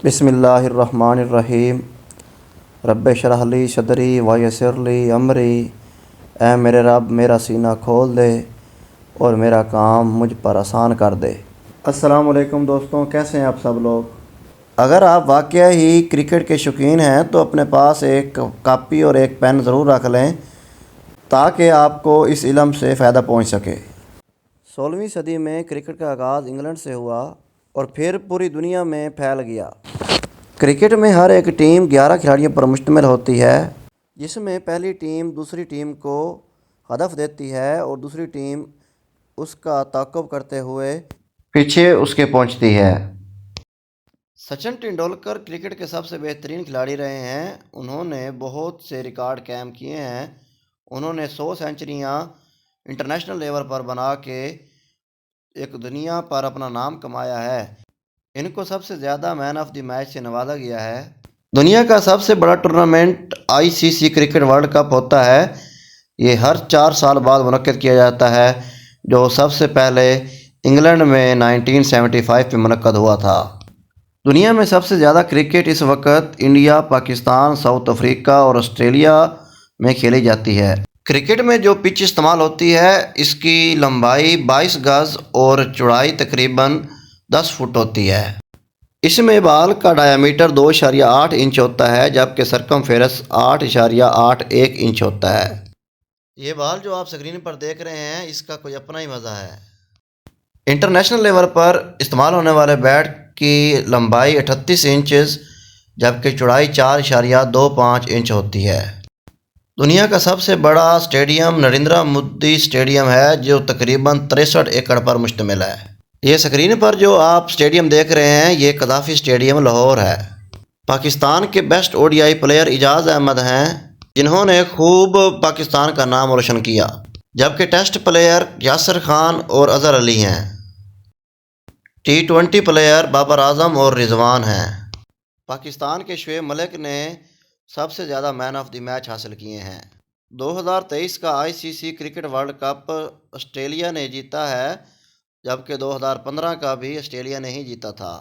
بسم اللہ الرحمن الرحیم۔ رب اشرح لی صدری ویسر لی امری۔ اے میرے رب میرا سینہ کھول دے اور میرا کام مجھ پر آسان کر دے۔ السلام علیکم دوستوں، کیسے ہیں آپ سب لوگ؟ اگر آپ واقعہ ہی کرکٹ کے شوقین ہیں تو اپنے پاس ایک کاپی اور ایک پین ضرور رکھ لیں تاکہ آپ کو اس علم سے فائدہ پہنچ سکے۔ 16ویں صدی میں کرکٹ کا آغاز انگلینڈ سے ہوا اور پھر پوری دنیا میں پھیل گیا۔ کرکٹ میں ہر ایک ٹیم 11 کھلاڑیوں پر مشتمل ہوتی ہے، جس میں پہلی ٹیم دوسری ٹیم کو ہدف دیتی ہے اور دوسری ٹیم اس کا تعاقب کرتے ہوئے پیچھے اس کے پہنچتی ہے۔ سچن ٹنڈولکر کرکٹ کے سب سے بہترین کھلاڑی رہے ہیں۔ انہوں نے بہت سے ریکارڈ قائم کیے ہیں۔ انہوں نے 100 سینچریاں انٹرنیشنل لیول پر بنا کے ایک دنیا پر اپنا نام کمایا ہے۔ ان کو سب سے زیادہ مین آف دی میچ سے نوازا گیا ہے۔ دنیا کا سب سے بڑا tournament ICC cricket world cup ہوتا ہے۔ یہ ہر 4 سال بعد منعقد کیا جاتا ہے، جو سب سے پہلے انگلینڈ میں 1975 میں منعقد ہوا تھا۔ دنیا میں سب سے زیادہ کرکٹ اس وقت انڈیا، پاکستان، ساؤتھ افریقہ اور آسٹریلیا میں کھیلی جاتی ہے۔ کرکٹ میں جو پچ استعمال ہوتی ہے اس کی لمبائی 22 گز اور چوڑائی تقریباً 10 فٹ ہوتی ہے۔ اس میں بال کا ڈایامیٹر 2.8 انچ ہوتا ہے، جبکہ سرکمفیرنس 8.81 انچ ہوتا ہے۔ یہ بال جو آپ سکرین پر دیکھ رہے ہیں اس کا کوئی اپنا ہی مزہ ہے۔ انٹرنیشنل لیول پر استعمال ہونے والے بیٹ کی لمبائی 38 انچز جبکہ چوڑائی 4.25 انچ ہوتی ہے۔ دنیا کا سب سے بڑا اسٹیڈیم نریندرا مودی اسٹیڈیم ہے، جو تقریباً 63 ایکڑ پر مشتمل ہے۔ یہ سکرین پر جو آپ اسٹیڈیم دیکھ رہے ہیں یہ قذافی اسٹیڈیم لاہور ہے۔ پاکستان کے بیسٹ ODI پلیئر اعجاز احمد ہیں، جنہوں نے خوب پاکستان کا نام روشن کیا، جبکہ ٹیسٹ پلیئر یاسر خان اور اظہر علی ہیں۔ T20 پلیئر بابر اعظم اور رضوان ہیں۔ پاکستان کے شعیب ملک نے سب سے زیادہ مین آف دی میچ حاصل کیے ہیں۔ 2023 کا ICC cricket world cup Australia نے جیتا ہے، جبکہ 2015 کا بھی آسٹریلیا نے ہی جیتا تھا۔